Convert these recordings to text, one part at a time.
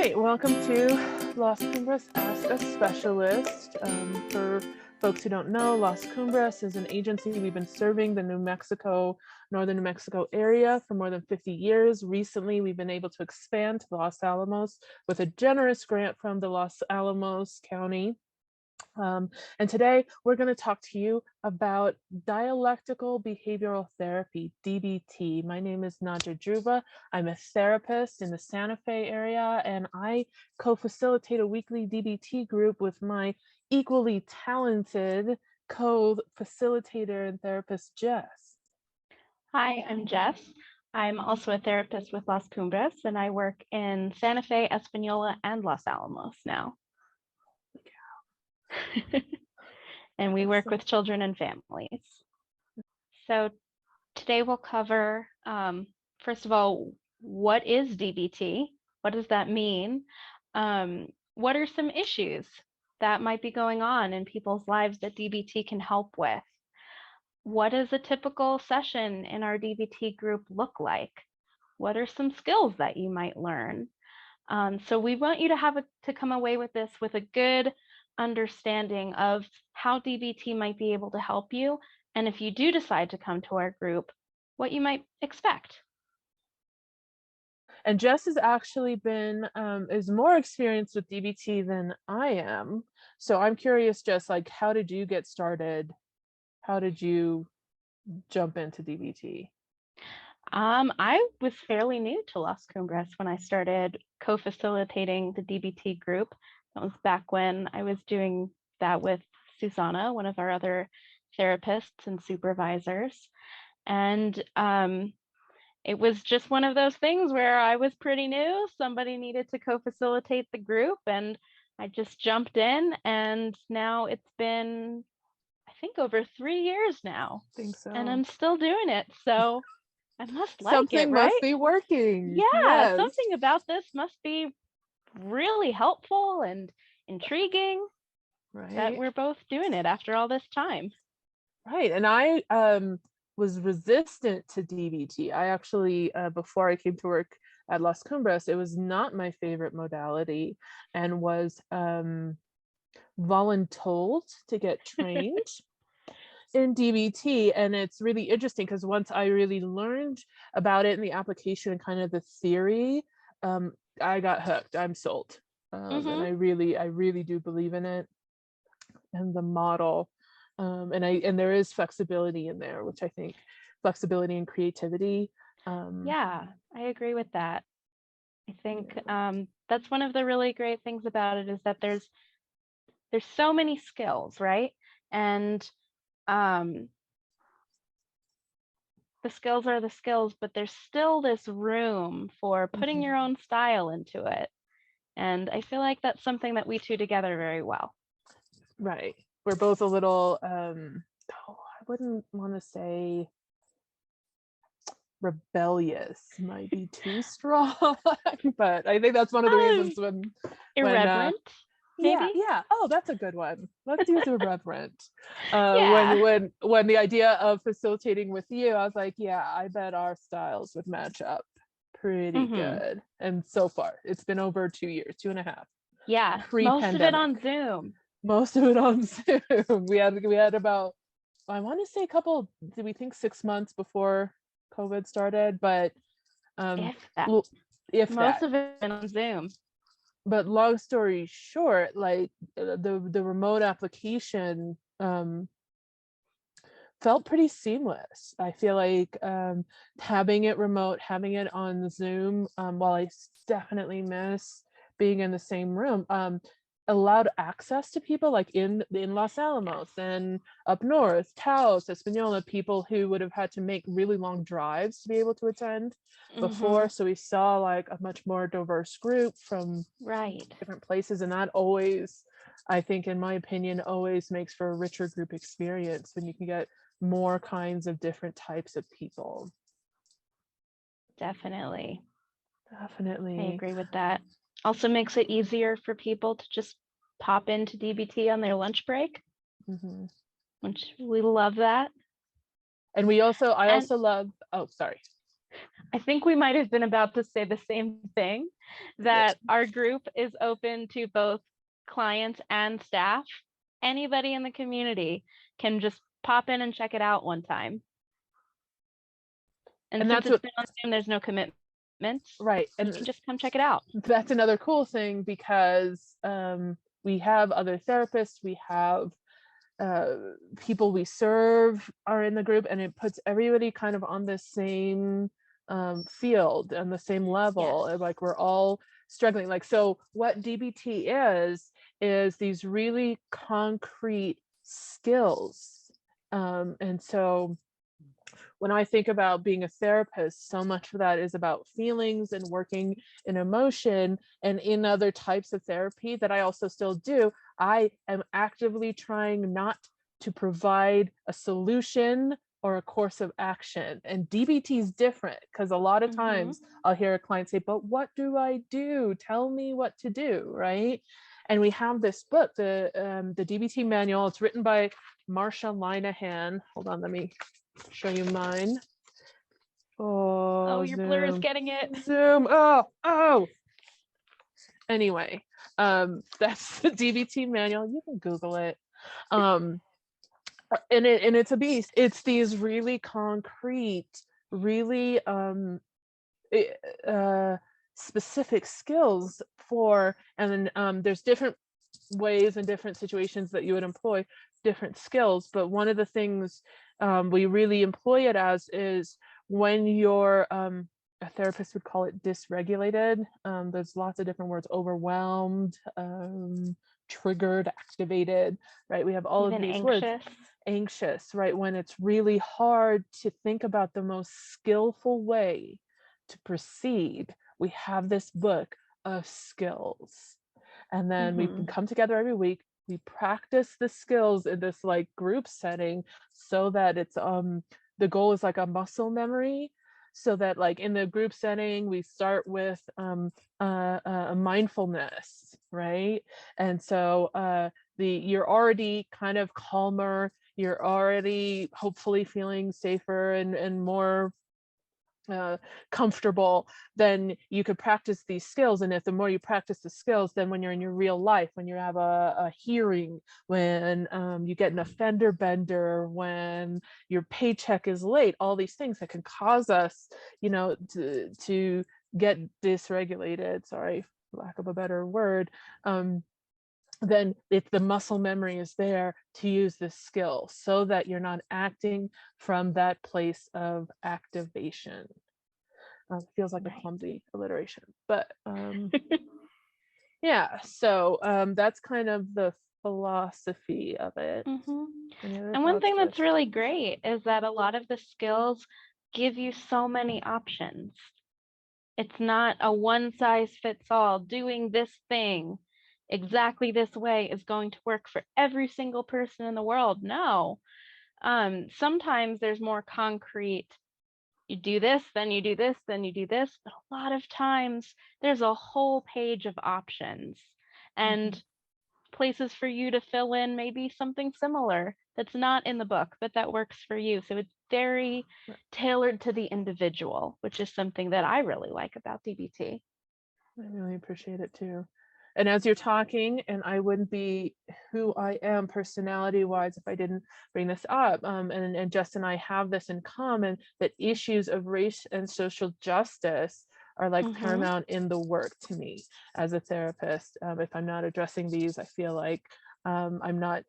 right, welcome to Las Cumbres Ask a Specialist. For folks who don't know, Las Cumbres is an agency we've been serving the northern New Mexico area for more than 50 years. Recently, we've been able to expand to Los Alamos with a generous grant from the Los Alamos County. And today we're going to talk to you about dialectical behavioral therapy, DBT. My name is Nadja Druva. I'm a therapist in the Santa Fe area, and I co-facilitate a weekly DBT group with my equally talented co-facilitator and therapist, Jess. Hi, I'm Jess. I'm also a therapist with Las Cumbres, and I work in Santa Fe, Espanola, and Los Alamos now. And we work with children and families. So today we'll cover, first of all, what is DBT? What does that mean? What are some issues that might be going on in people's lives that DBT can help with? What does a typical session in our DBT group look like? What are some skills that you might learn? So we want you to come away with this with a good understanding of how DBT might be able to help you, and if you do decide to come to our group, what you might expect. And Jess has actually is more experienced with DBT than I am. So I'm curious, Jess, like, how did you get started? How did you jump into DBT? I was fairly new to Las Cumbres when I started co-facilitating the DBT group. That was back when I was doing that with Susanna, one of our other therapists and supervisors. And it was just one of those things where I was pretty new. Somebody needed to co-facilitate the group, and I just jumped in. And now it's been, I think, over 3 years now. I think so. And I'm still doing it. So I must like something it, right? Must be working. Yeah, yes. Something about this must be really helpful and intriguing, right? That we're both doing it after all this time. Right. And I was resistant to DBT. I actually, before I came to work at Las Cumbres, it was not my favorite modality, and was voluntold to get trained in DBT. And it's really interesting because once I really learned about it and the application and kind of the theory, I got hooked. I'm sold. And I really do believe in it and the model. And there is flexibility in there, which I think, flexibility and creativity. Yeah, I agree with that. I think that's one of the really great things about it, is that there's so many skills, right? And the skills are the skills, but there's still this room for putting your own style into it. And I feel like that's something that we two together very well. Right. We're both a little, I wouldn't want to say rebellious, might be too strong, but I think that's one of the reasons when irreverent. Maybe? Yeah. Oh, that's a good one. Let's use irreverent. When the idea of facilitating with you, I was like, yeah, I bet our styles would match up pretty good. And so far, it's been over 2 years, 2.5. Yeah, most of it on Zoom. Most of it on Zoom. We had about, I want to say a couple, did we think 6 months before COVID started? But if most of it on Zoom. But long story short, like the remote application felt pretty seamless. I feel like having it remote, having it on Zoom, while I definitely miss being in the same room, allowed access to people like in Los Alamos and up north, Taos, Espanola, people who would have had to make really long drives to be able to attend before. So we saw like a much more diverse group from different places, and that always, I think, in my opinion, always makes for a richer group experience when you can get more kinds of different types of people. Definitely. I agree with that. Also makes it easier for people to just pop into DBT on their lunch break, which we love that. And I also love, oh, sorry. I think we might have been about to say the same thing, that our group is open to both clients and staff. Anybody in the community can just pop in and check it out one time. And since that's it's been on Zoom, there's no commitments. right. And you can just come check it out. That's another cool thing, because we have other therapists, we have people we serve are in the group, and it puts everybody kind of on the same field and the same level. Yes. Like we're all struggling. Like, so what DBT is these really concrete skills. And so when I think about being a therapist, so much of that is about feelings and working in emotion. And in other types of therapy that I also still do, I am actively trying not to provide a solution or a course of action. And DBT is different, because a lot of times I'll hear a client say, but what do I do? Tell me what to do, right? And we have this book, the Dbt Manual. It's written by Marsha Linehan. Hold on, let me show you mine. Oh, your blur is getting it. Zoom. Oh. Anyway, that's the Dbt Manual. You can Google it. And it's a beast. It's these really concrete, really specific skills for, and then there's different ways and different situations that you would employ different skills. But one of the things we really employ it as is when you're a therapist would call it dysregulated. There's lots of different words: overwhelmed, triggered, activated, right? We have all Even of these anxious. words. Anxious, right? When it's really hard to think about the most skillful way to proceed, we have this book of skills. And then we come together every week, we practice the skills in this like group setting, so that it's the goal is like a muscle memory, so that like in the group setting we start with mindfulness, right? And so you're already kind of calmer, you're already hopefully feeling safer and more comfortable. Then you could practice these skills. And if the more you practice the skills, then when you're in your real life, when you have a hearing, when you get an offender bender, when your paycheck is late, all these things that can cause us, to get dysregulated, sorry, for lack of a better word, then if the muscle memory is there to use this skill, so that you're not acting from that place of activation. Feels like a clumsy alliteration, but yeah, so that's kind of the philosophy of it. And one thing that's really great is that a lot of the skills give you so many options. It's not a one size fits all. Doing this thing exactly this way is going to work for every single person in the world. No. Sometimes there's more concrete, you do this, then you do this, then you do this. But a lot of times there's a whole page of options and places for you to fill in maybe something similar that's not in the book, but that works for you. So it's very tailored to the individual, which is something that I really like about DBT. I really appreciate it too. And as you're talking, and I wouldn't be who I am personality-wise if I didn't bring this up, and Jess and I have this in common, that issues of race and social justice are like paramount in the work to me as a therapist. If I'm not addressing these, I feel like I'm not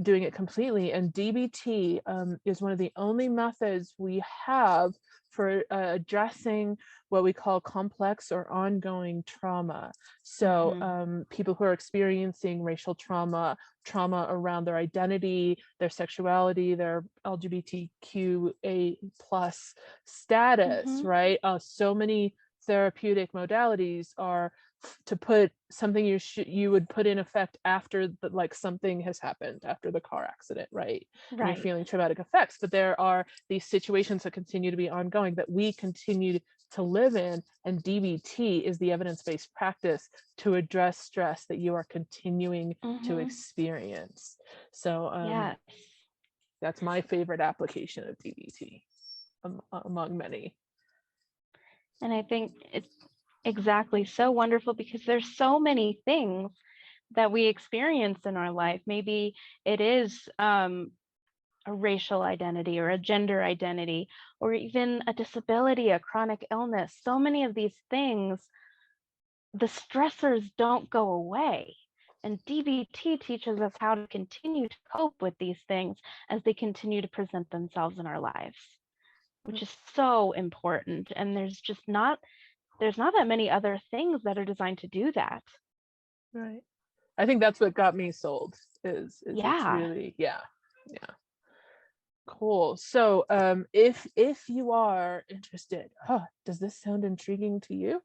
doing it completely. And DBT is one of the only methods we have for addressing what we call complex or ongoing trauma. So people who are experiencing racial trauma around their identity, their sexuality, their LGBTQA plus status, right? So many therapeutic modalities are to put something you would put in effect after like something has happened, after the car accident, right? And you're feeling traumatic effects, but there are these situations that continue to be ongoing that we continue to live in, and DBT is the evidence-based practice to address stress that you are continuing to experience. So that's my favorite application of DBT among many. And I think it's exactly so wonderful because there's so many things that we experience in our life. Maybe it is a racial identity or a gender identity, or even a disability, a chronic illness. So many of these things, the stressors don't go away. And DBT teaches us how to continue to cope with these things as they continue to present themselves in our lives, which is so important. And there's not that many other things that are designed to do that. Right. I think that's what got me sold is it's Yeah. really, yeah. Cool. So if you are interested, does this sound intriguing to you?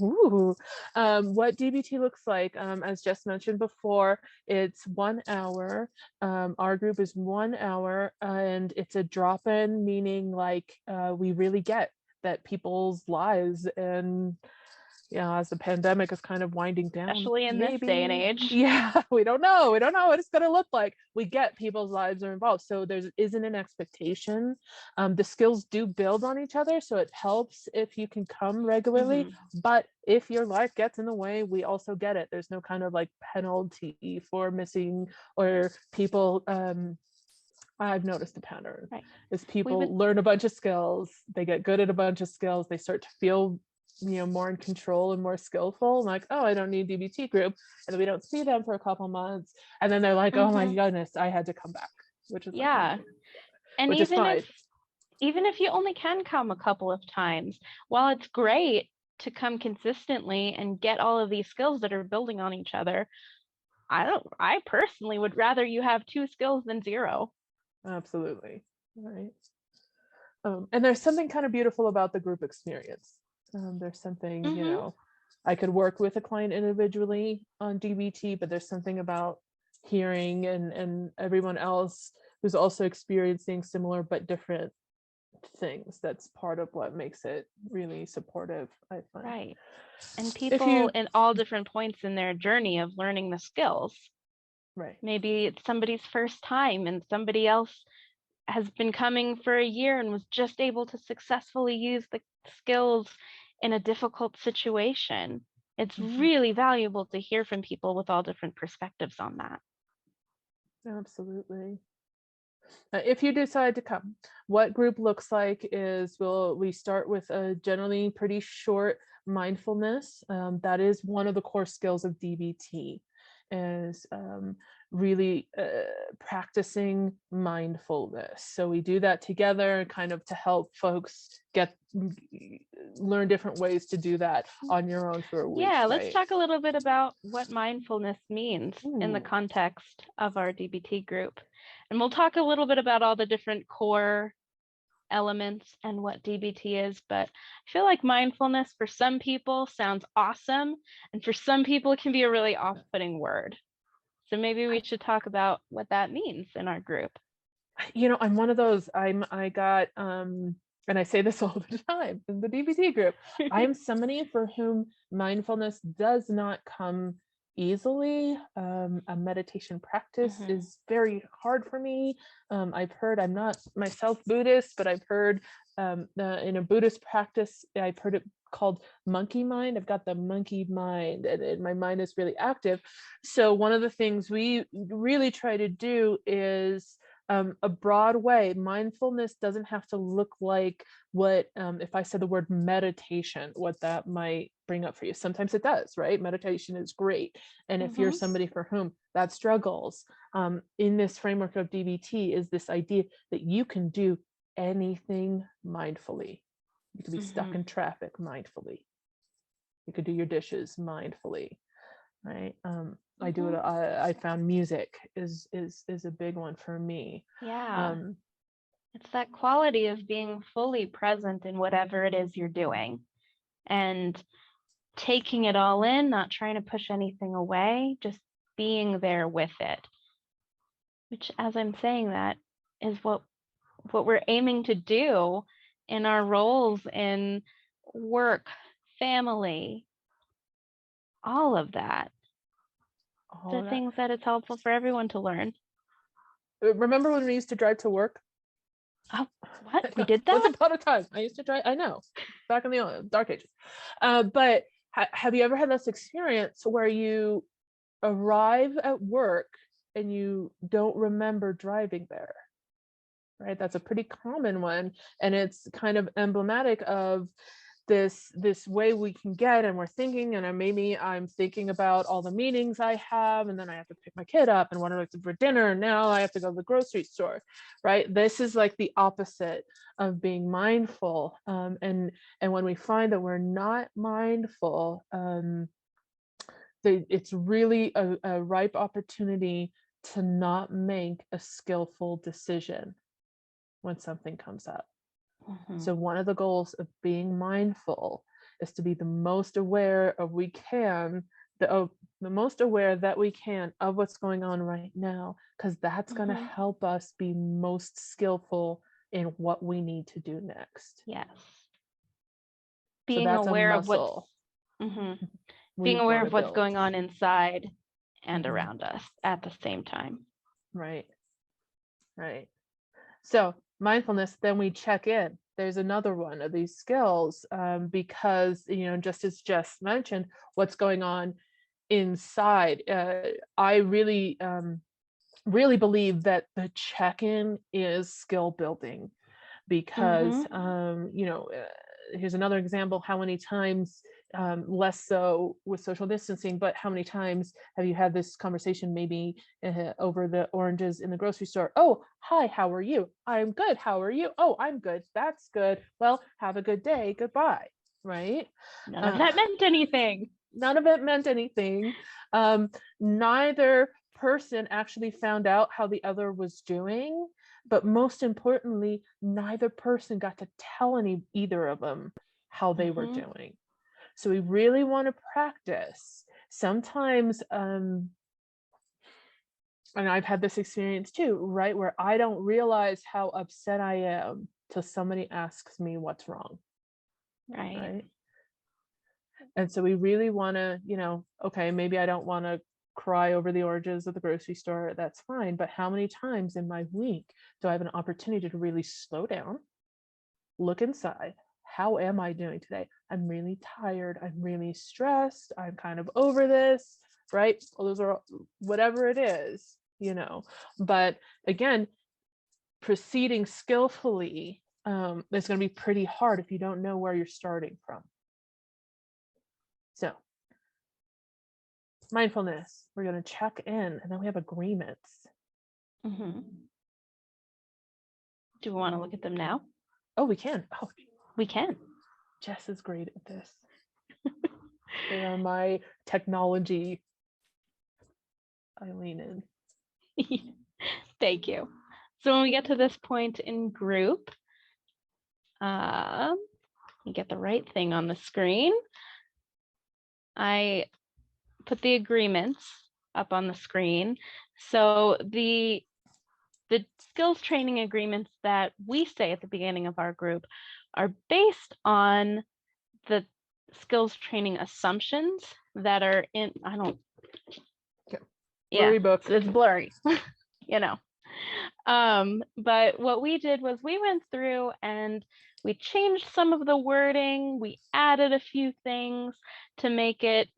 Ooh. What DBT looks like, as Jess mentioned before, it's 1 hour. Our group is 1 hour, and it's a drop-in, meaning like we really get that people's lives, and as the pandemic is kind of winding down, Especially in this day and age. Yeah, we don't know what it's going to look like. We get people's lives are involved, so there isn't an expectation. The skills do build on each other, so it helps if you can come regularly. But if your life gets in the way, we also get it. There's no kind of like penalty for missing, or people I've noticed a pattern, is people learn a bunch of skills, they get good at a bunch of skills, they start to feel more in control and more skillful, like, oh, I don't need DBT group, and then we don't see them for a couple months, and then they're like, oh my goodness, I had to come back, which is and which is fine. Even if you only can come a couple of times, while it's great to come consistently and get all of these skills that are building on each other, I personally would rather you have 2 skills than 0. Absolutely. Right. And there's something kind of beautiful about the group experience. There's something, I could work with a client individually on DBT, but there's something about hearing and everyone else who's also experiencing similar but different things. That's part of what makes it really supportive, I find. Right. And people in all different points in their journey of learning the skills. Right. Maybe it's somebody's first time and somebody else has been coming for a year and was just able to successfully use the skills in a difficult situation. It's really valuable to hear from people with all different perspectives on that. Absolutely. If you decide to come, what group looks like is we start with a generally pretty short mindfulness. That is one of the core skills of DBT, is really practicing mindfulness. So we do that together, kind of to help folks learn different ways to do that on your own for a week. Yeah, let's talk a little bit about what mindfulness means in the context of our DBT group. And we'll talk a little bit about all the different core elements and what DBT is, but I feel like mindfulness for some people sounds awesome, and for some people it can be a really off-putting word. So maybe we should talk about what that means in our group. I'm one of those, I got and I say this all the time in the DBT group, I am somebody for whom mindfulness does not come easily. A meditation practice is very hard for me. I've heard, I'm not myself Buddhist, but I've heard in a Buddhist practice, I've heard it called monkey mind. I've got the monkey mind, and my mind is really active. So one of the things we really try to do is a broad way. Mindfulness doesn't have to look like what, if I said the word meditation, what that might bring up for you. Sometimes it does, right? Meditation is great. And if you're somebody for whom that struggles, in this framework of DBT is this idea that you can do anything mindfully. You could be stuck in traffic mindfully. You could do your dishes mindfully, right? I do it. I found music is a big one for me. Yeah. It's that quality of being fully present in whatever it is you're doing and taking it all in, not trying to push anything away, just being there with it. Which, as I'm saying that, is what we're aiming to do in our roles in work, family, all of that. The things that it's helpful for everyone to learn. Remember when we used to drive to work? Oh, what? We did that? Once upon a time, I used to drive. I know, back in the dark ages. But have you ever had this experience where you arrive at work and you don't remember driving there? Right, that's a pretty common one, and it's kind of emblematic of this way we can get, and we're thinking, and maybe I'm thinking about all the meetings I have, and then I have to pick my kid up and what do I do for dinner, and now I have to go to the grocery store, right? This is like the opposite of being mindful, and when we find that we're not mindful, it's really a ripe opportunity to not make a skillful decision when something comes up. Mhm. So one of the goals of being mindful is to be the most aware of the most aware that we can of what's going on right now, because that's going to help us be most skillful in what we need to do next. Yes. So Being that's a aware of what's muscle. being aware of what's build. going on inside and around us at the same time. Right. So mindfulness, then we check in. There's another one of these skills, because, just as Jess mentioned, what's going on inside. I really, really believe that the check-in is skill building, because, here's another example. How many times, less so with social distancing, but how many times have you had this conversation, maybe over the oranges in the grocery store? Oh, hi, how are you? I'm good. How are you? Oh, I'm good. That's good. Well, have a good day. Goodbye. Right? None of that meant anything. None of it meant anything. Neither person actually found out how the other was doing, but most importantly, neither person got to tell either of them how they were doing. So we really want to practice. Sometimes, and I've had this experience too, right, where I don't realize how upset I am till somebody asks me what's wrong. Right. And so we really want to, okay, maybe I don't want to cry over the oranges at the grocery store. That's fine. But how many times in my week do I have an opportunity to really slow down, look inside? How am I doing today? I'm really tired. I'm really stressed. I'm kind of over this, right? Well, those are whatever it is, But again, proceeding skillfully, is going to be pretty hard if you don't know where you're starting from. So mindfulness, we're going to check in, and then we have agreements. Do we want to look at them now? Oh, we can. Oh, we can. Jess is great at this. They are my technology. I lean in. Thank you. So when we get to this point in group, you get the right thing on the screen. I put the agreements up on the screen. So the skills training agreements that we say at the beginning of our group are based on the skills training assumptions that are in, blurry book. It's blurry, but what we did was we went through and we changed some of the wording. We added a few things to make it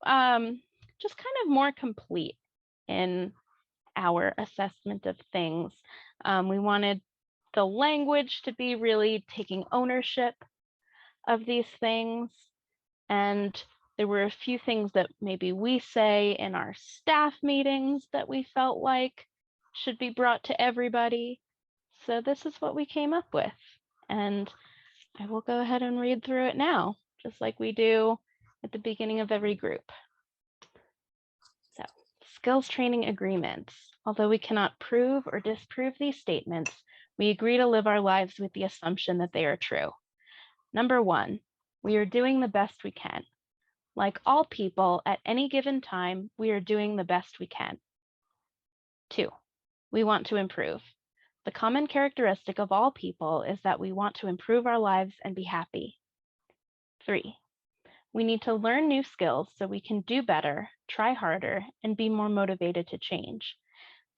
just kind of more complete in our assessment of things. We wanted the language to be really taking ownership of these things. And there were a few things that maybe we say in our staff meetings that we felt like should be brought to everybody. So this is what we came up with. And I will go ahead and read through it now, just like we do at the beginning of every group. So, skills training agreements. Although we cannot prove or disprove these statements, we agree to live our lives with the assumption that they are true. Number 1, we are doing the best we can. Like all people, at any given time, we are doing the best we can. 2, we want to improve. The common characteristic of all people is that we want to improve our lives and be happy. 3, we need to learn new skills so we can do better, try harder, and be more motivated to change.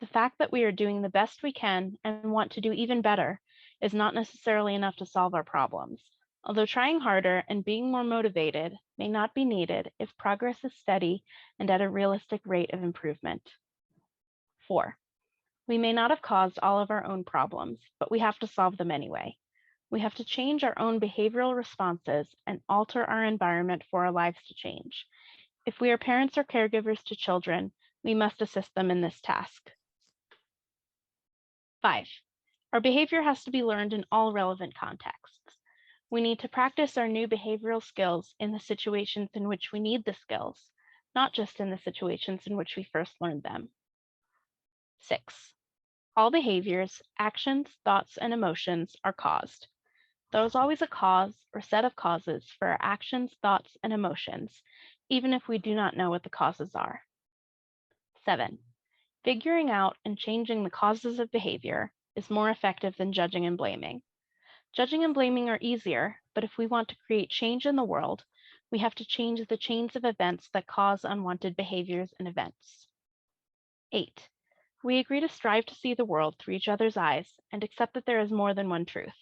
The fact that we are doing the best we can and want to do even better is not necessarily enough to solve our problems, although trying harder and being more motivated may not be needed if progress is steady and at a realistic rate of improvement. 4. We may not have caused all of our own problems, but we have to solve them anyway. We have to change our own behavioral responses and alter our environment for our lives to change. If we are parents or caregivers to children, we must assist them in this task. 5. Our behavior has to be learned in all relevant contexts. We need to practice our new behavioral skills in the situations in which we need the skills, not just in the situations in which we first learned them. 6. All behaviors, actions, thoughts, and emotions are caused. There is always a cause or set of causes for our actions, thoughts, and emotions, even if we do not know what the causes are. 7. Figuring out and changing the causes of behavior is more effective than judging and blaming. Judging and blaming are easier, but if we want to create change in the world, we have to change the chains of events that cause unwanted behaviors and events. 8. We agree to strive to see the world through each other's eyes and accept that there is more than one truth.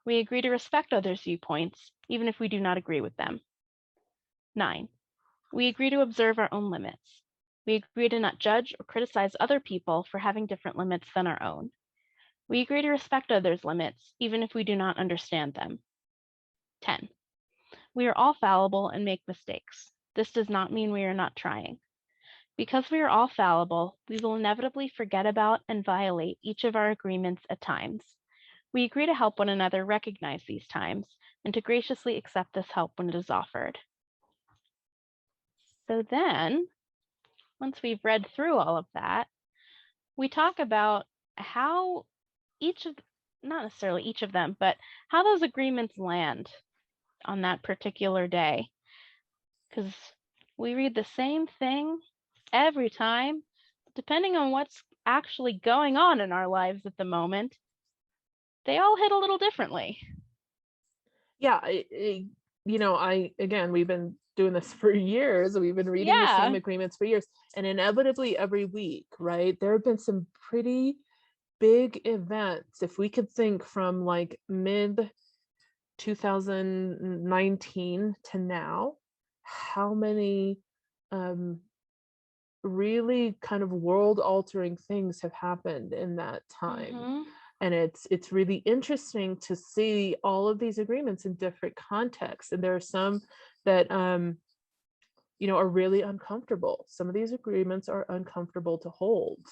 We agree to respect others' viewpoints, even if we do not agree with them. 9. We agree to observe our own limits. We agree to not judge or criticize other people for having different limits than our own. We agree to respect others' limits, even if we do not understand them. 10. We are all fallible and make mistakes. This does not mean we are not trying. Because we are all fallible, we will inevitably forget about and violate each of our agreements at times. We agree to help one another recognize these times and to graciously accept this help when it is offered. So then, once we've read through all of that, we talk about how not necessarily each of them, but how those agreements land on that particular day. Because we read the same thing every time, depending on what's actually going on in our lives at the moment, they all hit a little differently. Yeah, again, we've been doing this for years. We've been reading the same agreements for years, and inevitably every week, right, there have been some pretty big events. If we could think from like mid 2019 to now, how many really kind of world altering things have happened in that time. Mm-hmm. And it's really interesting to see all of these agreements in different contexts. And there are some that are really uncomfortable. Some of these agreements are uncomfortable to hold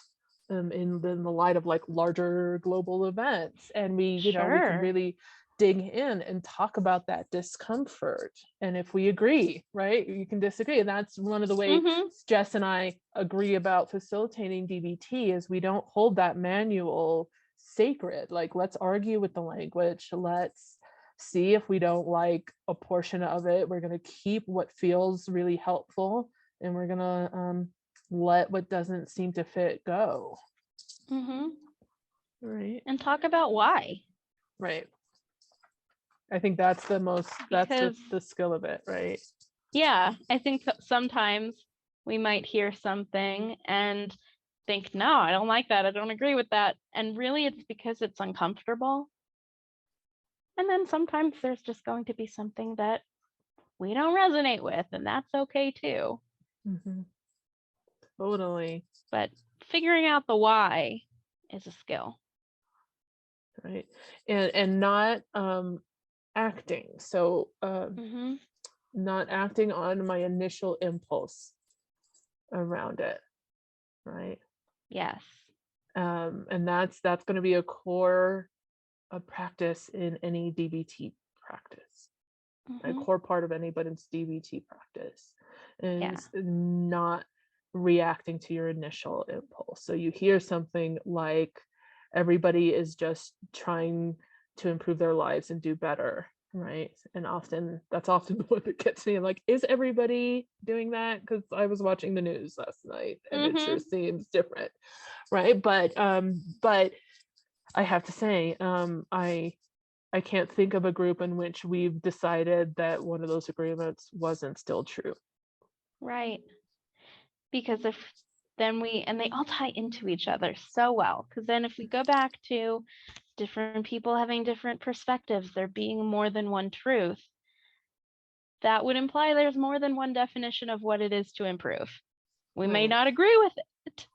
in the light of like larger global events. And we can really dig in and talk about that discomfort. And if we agree, right, you can disagree. And that's one of the ways Jess and I agree about facilitating DBT is we don't hold that manual sacred. Like, let's argue with the language. Let's see if we don't like a portion of it. We're going to keep what feels really helpful, and we're going to let what doesn't seem to fit go. Right. And talk about why. Right. I think that's the skill of it, right? Yeah, I think that sometimes we might hear something and think, no, I don't like that. I don't agree with that. And really it's because it's uncomfortable. And then sometimes there's just going to be something that we don't resonate with, and that's okay too. Totally. But figuring out the why is a skill. Right. And not acting. So not acting on my initial impulse around it. Right. Yes. And that's going to be a core practice in any DBT practice. A core part of anybody's DBT practice is not reacting to your initial impulse. So you hear something like everybody is just trying to improve their lives and do better, right? And that's often the one that gets me. I'm like, is everybody doing that? Because I was watching the news last night and it sure seems different, right? But I have to say, I can't think of a group in which we've decided that one of those agreements wasn't still true. Right. Because if then and they all tie into each other so well. Because then if we go back to different people having different perspectives, there being more than one truth, that would imply there's more than one definition of what it is to improve. We may not agree with it,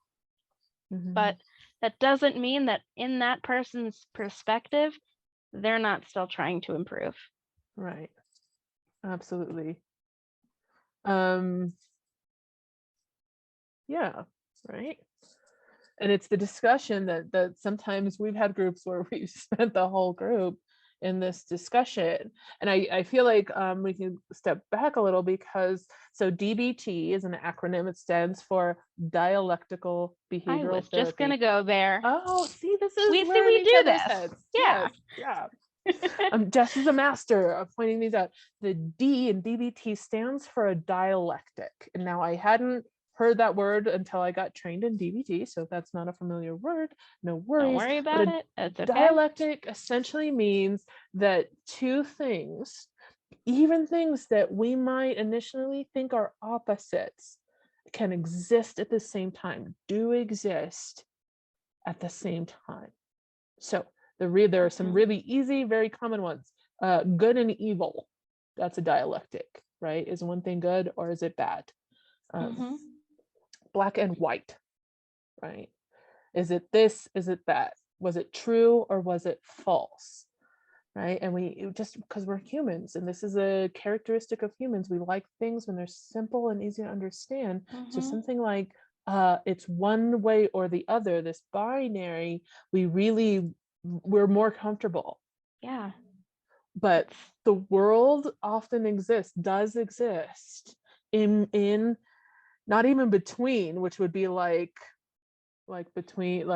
but that doesn't mean that in that person's perspective, they're not still trying to improve. Right. Absolutely. Yeah, right. And it's the discussion that sometimes we've had groups where we've spent the whole group in this discussion. And I feel like we can step back a little, because so DBT is an acronym. It stands for Dialectical Behavioral I was Therapy. just gonna go there. Oh, see, this is we where we do this. heads. Yeah. Yes, yeah. Jess is a master of pointing these out. The D in DBT stands for a dialectic. And now I hadn't heard that word until I got trained in DBT, so if that's not a familiar word, no worries. Don't worry about it. It's okay. Dialectic essentially means that two things, even things that we might initially think are opposites, can exist at the same time, do exist at the same time. So there are some really easy, very common ones. Good and evil, that's a dialectic, right? Is one thing good or is it bad? Black and white, right? Is it this? Is it that? Was it true or was it false? Right? And we just, because we're humans, and this is a characteristic of humans, we like things when they're simple and easy to understand. So something like it's one way or the other, this binary, we're more comfortable. Yeah. But the world often does exist in not even between, which would be like between,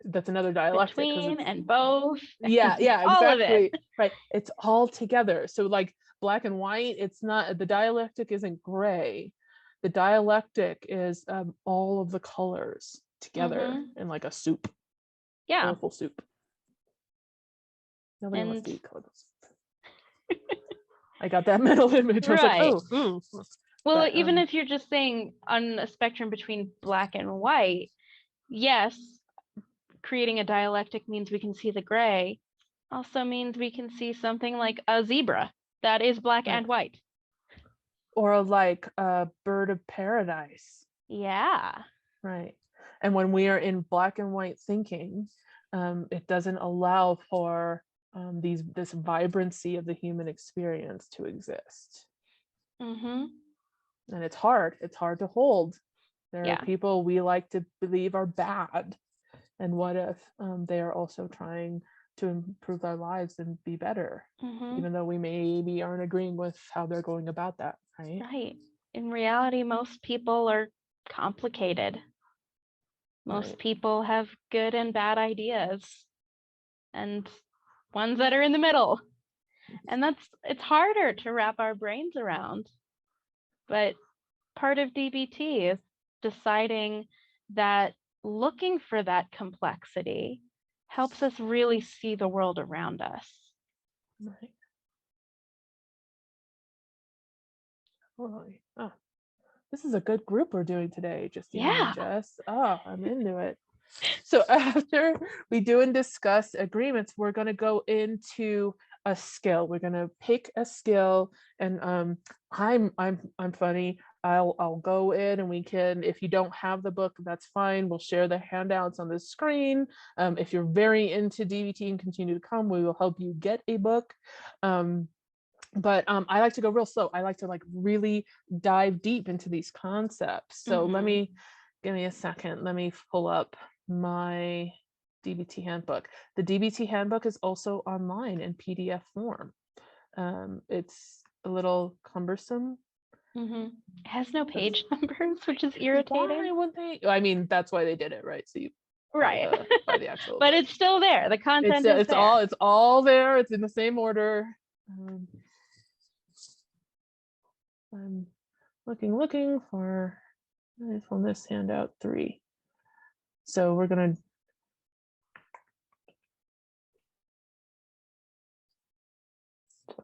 that's another dialectic. Between and both. Yeah, all exactly. Of it. Right. It's all together. So like black and white, it's not, the dialectic isn't gray. The dialectic is all of the colors together in like a soup. Yeah. Colorful soup. Nobody wants to eat colorful soup. I got that mental image. Right. I was like, oh. Well, but, even if you're just saying on a spectrum between black and white, yes, creating a dialectic means we can see the gray, also means we can see something like a zebra that is black and white. Or like a bird of paradise. Yeah. Right. And when we are in black and white thinking, it doesn't allow for this vibrancy of the human experience to exist. And it's hard to hold. There are people we like to believe are bad, and what if they are also trying to improve our lives and be better, even though we maybe aren't agreeing with how they're going about that, right? Right. In reality, most people are complicated. Most people have good and bad ideas, and ones that are in the middle. And it's harder to wrap our brains around. But part of DBT is deciding that looking for that complexity helps us really see the world around us. Right. Totally. Oh, this is a good group we're doing today, Justine and Jess. Oh, I'm into it. So after we do and discuss agreements, we're going to go into a skill. We're going to pick a skill, and I'm funny. I'll go in, and we can, if you don't have the book, that's fine. We'll share the handouts on the screen. If you're very into DBT and continue to come, we will help you get a book. But I like to go real slow. I like to like really dive deep into these concepts. So give me a second. Let me pull up my DBT handbook. The DBT handbook is also online in PDF form. It's a little cumbersome. It has no page numbers, which is irritating. Why would they? I mean, that's why they did it, right? So you by the actual but it's still there. The content is there. It's all there. It's in the same order. I'm looking for mindfulness handout 3. So we're gonna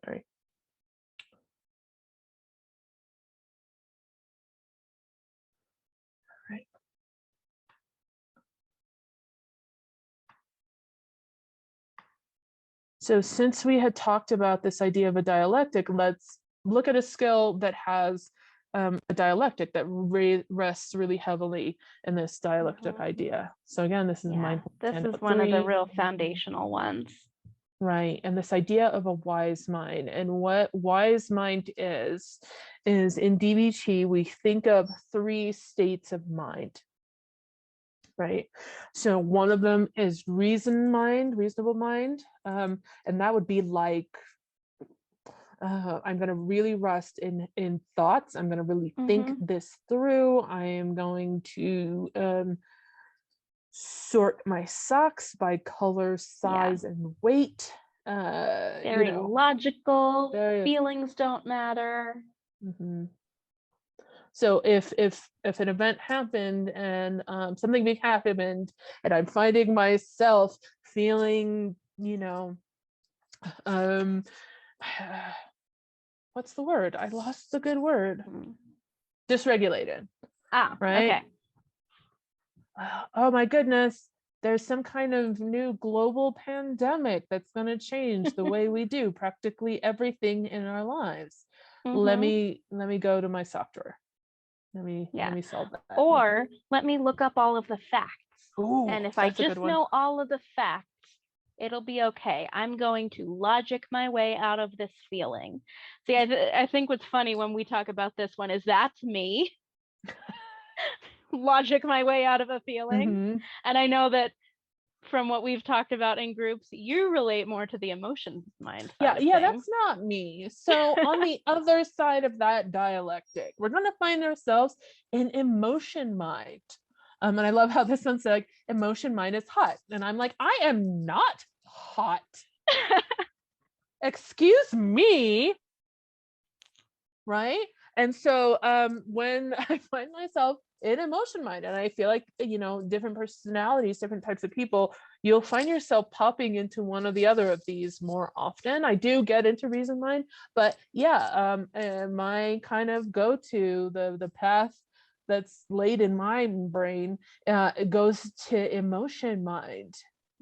sorry. All So since we had talked about this idea of a dialectic, let's look at a skill that has a dialectic that rests really heavily in this dialectic idea. So again, this is mindful this handout is one of the 3. real foundational ones. Right. And this idea of a wise mind, and what wise mind is in DBT, we think of 3 states of mind. Right. So one of them is reasonable mind. And that would be like, I'm going to really rest in thoughts. I'm going to really think this through. I am going to sort my socks by color, size, and weight. Very logical. Feelings don't matter. So if an event happened and something big happened, and I'm finding myself feeling, what's the word? I lost the good word. Dysregulated. Right? Okay. Oh my goodness. There's some kind of new global pandemic that's going to change the way we do practically everything in our lives. Let me go to my sock drawer. Let me solve that. Or let me look up all of the facts. Ooh, and if I just know all of the facts, it'll be okay. I'm going to logic my way out of this feeling. See, I think what's funny when we talk about this one is that's me. Logic my way out of a feeling. And I know that from what we've talked about in groups, you relate more to the emotions mind. Yeah, that's not me. So on the other side of that dialectic, we're going to find ourselves in emotion mind. And I love how this one's like, emotion mind is hot. And I'm like, I am not hot. Excuse me. Right? And so when I find myself in emotion mind, and I feel like, different personalities, different types of people, you'll find yourself popping into one or the other of these more often. I do get into reason mind, but my kind of go-to, the path that's laid in my brain, it goes to emotion mind,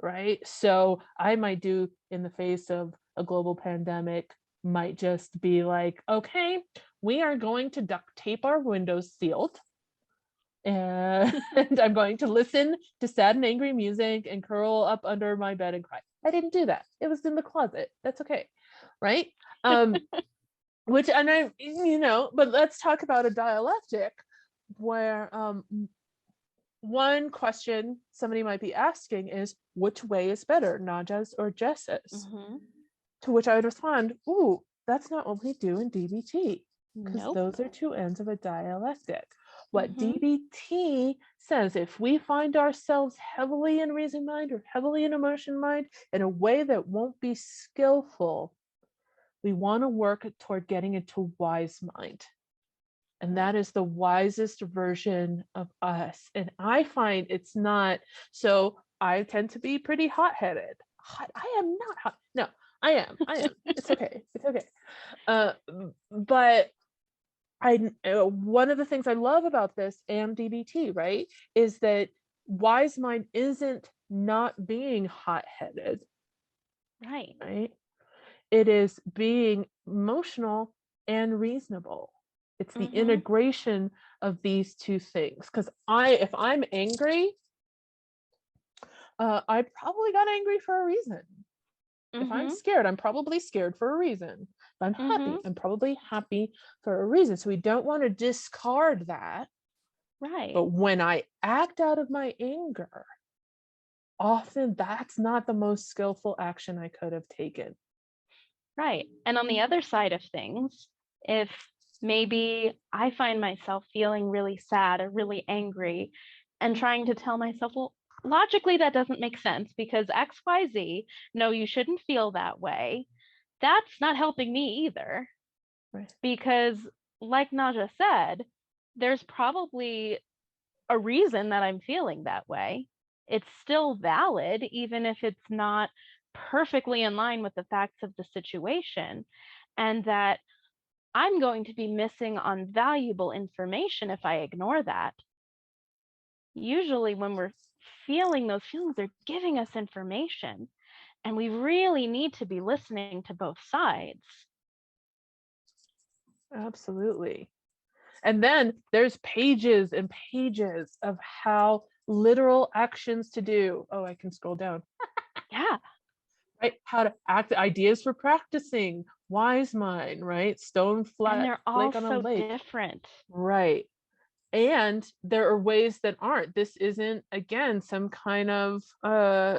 right? So I might do, in the face of a global pandemic, might just be like, okay, we are going to duct tape our windows sealed. And I'm going to listen to sad and angry music and curl up under my bed and cry. I didn't do that. It was in the closet. That's okay. Right? But let's talk about a dialectic where one question somebody might be asking is, which way is better, Najas or Jesses? To which I would respond, ooh, that's not what we do in DBT, because those are 2 ends of a dialectic. What DBT says, if we find ourselves heavily in reason mind or heavily in emotion mind in a way that won't be skillful, we want to work toward getting into wise mind. And that is the wisest version of us. And I find it's not, so I tend to be pretty hot-headed. I am not hot. No, I am. It's okay. It's okay. But one of the things I love about this and DBT, right, is that wise mind isn't not being hot-headed. Right. It is being emotional and reasonable. It's the integration of these 2 things. Because if I'm angry, I probably got angry for a reason. If I'm scared, I'm probably scared for a reason. If I'm happy, I'm probably happy for a reason. So we don't want to discard that. Right. But when I act out of my anger, often that's not the most skillful action I could have taken. Right. And on the other side of things, if maybe I find myself feeling really sad or really angry and trying to tell myself, well, logically, that doesn't make sense because XYZ, no, you shouldn't feel that way. That's not helping me either. Right. Because, like Naja said, there's probably a reason that I'm feeling that way. It's still valid, even if it's not perfectly in line with the facts of the situation, and that I'm going to be missing on valuable information if I ignore that. Usually when we're feeling those feelings, they're giving us information. And we really need to be listening to both sides. Absolutely. And then there's pages and pages of how literal actions to do. Oh, I can scroll down. Yeah. Right? How to act, ideas for practicing, wise mind, right? Stone And they're all flake on a so lake. different. Right. And there are ways that aren't. This isn't, again, some kind of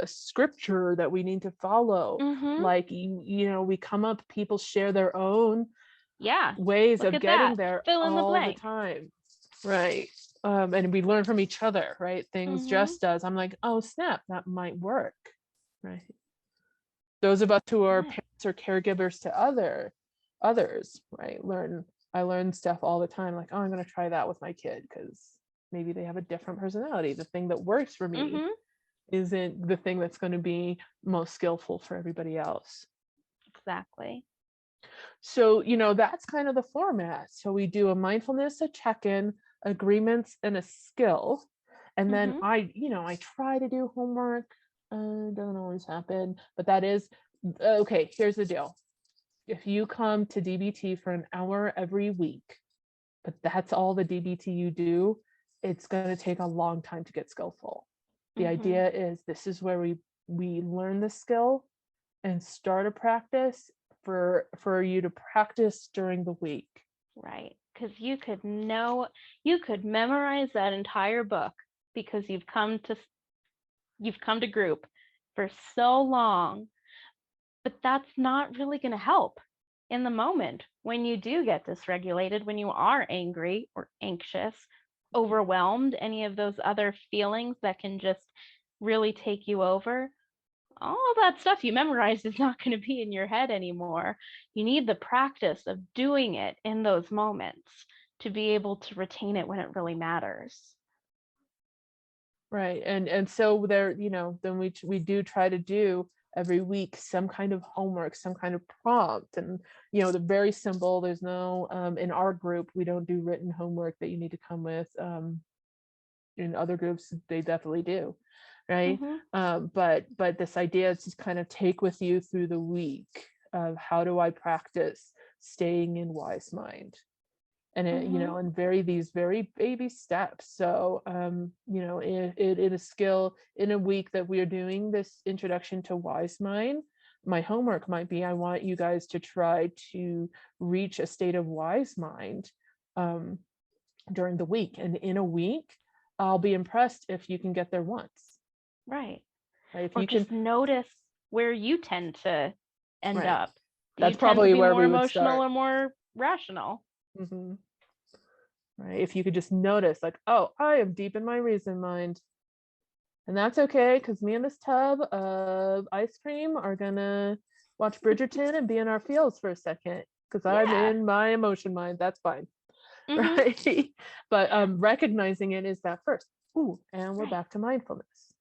scripture that we need to follow. Like, we come up, people share their own ways Look of at getting that. there Fill in the all the blank. time. Right. And we learn from each other, right? Things Jess does, I'm like, oh snap, that might work. Right. Those of us who are parents or caregivers to others, right, I learn stuff all the time, like, oh, I'm going to try that with my kid because maybe they have a different personality. The thing that works for me isn't the thing that's going to be most skillful for everybody else. Exactly. So, that's kind of the format. So we do a mindfulness, a check-in, agreements, and a skill. And then I try to do homework. Doesn't always happen, but that is okay. Here's the deal. If you come to DBT for an hour every week, but that's all the DBT you do, it's going to take a long time to get skillful. The idea is this is where we learn the skill and start a practice for you to practice during the week. Right. Because you could memorize that entire book because you've come to group for so long, but that's not really going to help in the moment when you do get dysregulated, when you are angry or anxious, overwhelmed, any of those other feelings that can just really take you over. All that stuff you memorized is not going to be in your head anymore. You need the practice of doing it in those moments to be able to retain it when it really matters. Right. And so there, then we do try to do every week some kind of homework, some kind of prompt. And they're very simple. There's no in our group, we don't do written homework that you need to come with. In other groups, they definitely do. Right. But this idea is to kind of take with you through the week of how do I practice staying in wise mind, and it, and these very baby steps. So in a skill, in a week that we are doing this introduction to wise mind, my homework might be, I want you guys to try to reach a state of wise mind during the week, and in a week I'll be impressed if you can get there once. Right. If or you just can notice where you tend to end up. Do That's you tend probably to be where more we would emotional start. or more rational? Right. If you could just notice, like, oh, I am deep in my reason mind. And that's okay, because me and this tub of ice cream are gonna watch Bridgerton and be in our feels for a second, because I'm in my emotion mind. That's fine. Right. But recognizing it is that first. Ooh, and we're back to mindfulness.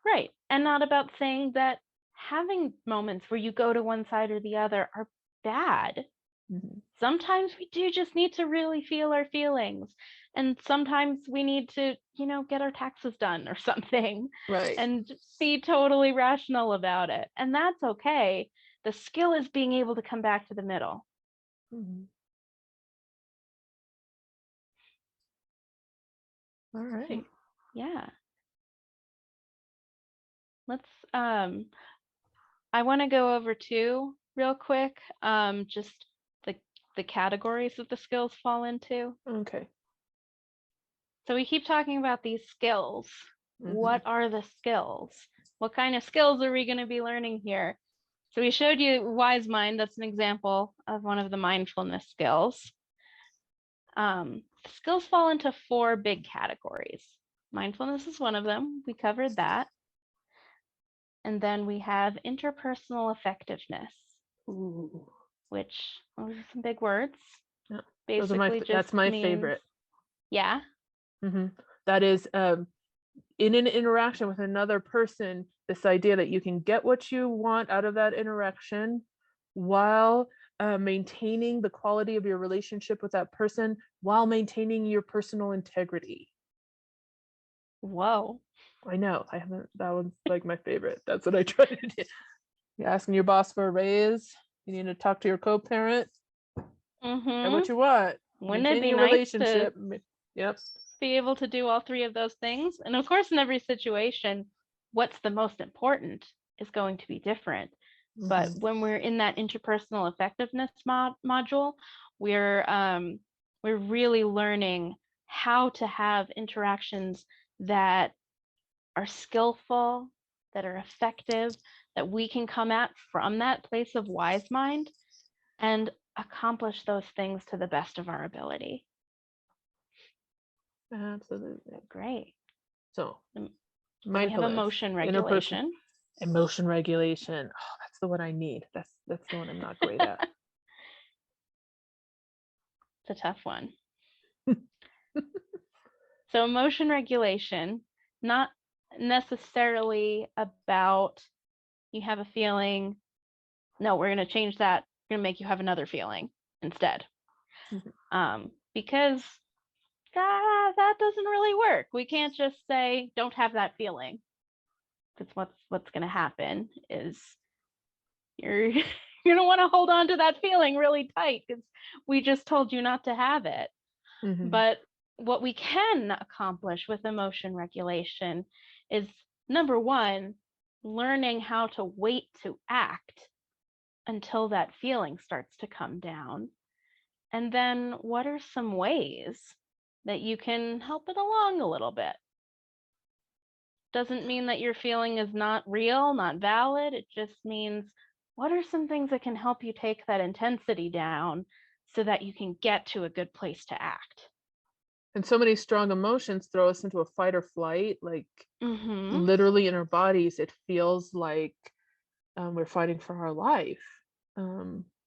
Right. And not about saying that having moments where you go to one side or the other are bad. Sometimes we do just need to really feel our feelings. And sometimes we need to, get our taxes done or something. Right. And be totally rational about it. And that's okay. The skill is being able to come back to the middle. All right. Yeah. Let's I want to go over two real quick, just the categories that the skills fall into. Okay. So we keep talking about these skills. What are the skills? What kind of skills are we going to be learning here? So we showed you wise mind. That's an example of one of the mindfulness skills. Skills fall into 4 big categories. Mindfulness is one of them. We covered that. And then we have interpersonal effectiveness. Ooh. Which, those are some big words. Yeah. Basically, that's my means, favorite. Yeah. That is in an interaction with another person, this idea that you can get what you want out of that interaction while maintaining the quality of your relationship with that person, while maintaining your personal integrity. Whoa. I know. That one's like my favorite. That's what I try to do. You're asking your boss for a raise. You need to talk to your co-parent. And what you want. Wouldn't it be Maintaining a nice relationship. to Yep. be able to do all three of those things? And of course, in every situation, what's the most important is going to be different. But when we're in that interpersonal effectiveness module, we're really learning how to have interactions that are skillful, that are effective, that we can come at from that place of wise mind and accomplish those things to the best of our ability. Absolutely. Great. So we have emotion regulation. Emotion regulation. Oh, that's the one I need. That's the one I'm not great at. It's a tough one. So emotion regulation, not necessarily about you have a feeling, no, we're going to change that. We're going to make you have another feeling instead. Because that doesn't really work. We can't just say, don't have that feeling. Because what's going to happen is you're going to want to hold on to that feeling really tight because we just told you not to have it. But what we can accomplish with emotion regulation is, number one, learning how to wait to act until that feeling starts to come down. And then what are some ways that you can help it along a little bit? Doesn't mean that your feeling is not real, not valid. It just means, what are some things that can help you take that intensity down so that you can get to a good place to act? And so many strong emotions throw us into a fight or flight, like literally in our bodies. It feels like we're fighting for our life,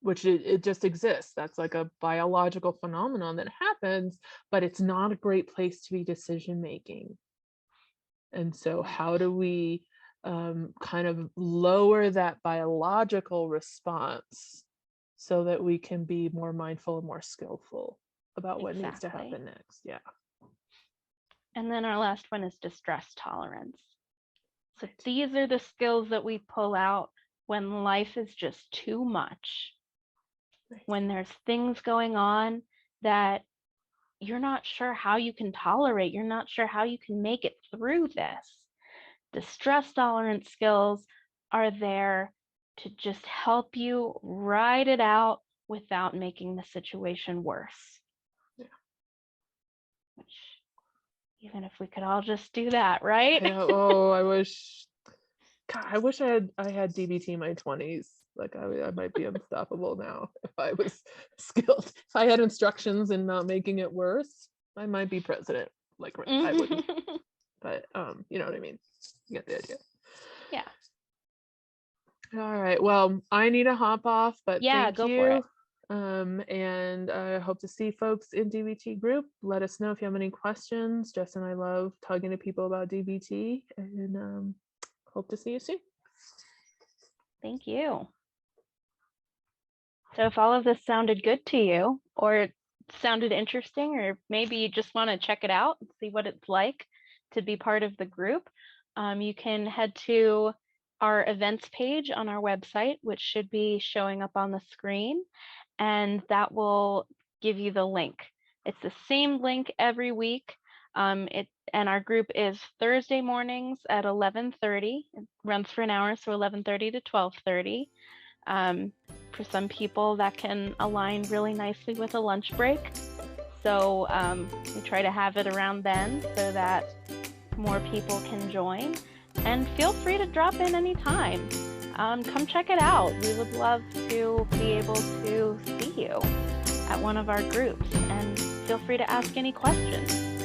which it just exists. That's like a biological phenomenon that happens, but it's not a great place to be decision making. And so how do we kind of lower that biological response so that we can be more mindful and more skillful about what needs to happen next? Yeah. And then our last one is distress tolerance. So these are the skills that we pull out when life is just too much. When there's things going on that you're not sure how you can tolerate, you're not sure how you can make it through this. Distress tolerance skills are there to just help you ride it out without making the situation worse. Which, even if we could all just do that, right? I wish I had DBT in my 20s. Like I might be unstoppable now if I was skilled. If I had instructions in not making it worse, I might be president. Like I wouldn't. But you know what I mean. You get the idea. Yeah. All right. Well, I need to hop off, but thank you. For it. And I hope to see folks in DBT group. Let us know if you have any questions. Jess and I love talking to people about DBT, and hope to see you soon. Thank you. So if all of this sounded good to you, or it sounded interesting, or maybe you just want to check it out and see what it's like to be part of the group, you can head to our events page on our website, which should be showing up on the screen, and that will give you the link. It's the same link every week. And our group is Thursday mornings at 11:30. It runs for an hour, so 11:30 to 12:30. For some people, that can align really nicely with a lunch break. So we try to have it around then so that more people can join. And feel free to drop in anytime. Come check it out. We would love to be able to see you at one of our groups, and feel free to ask any questions.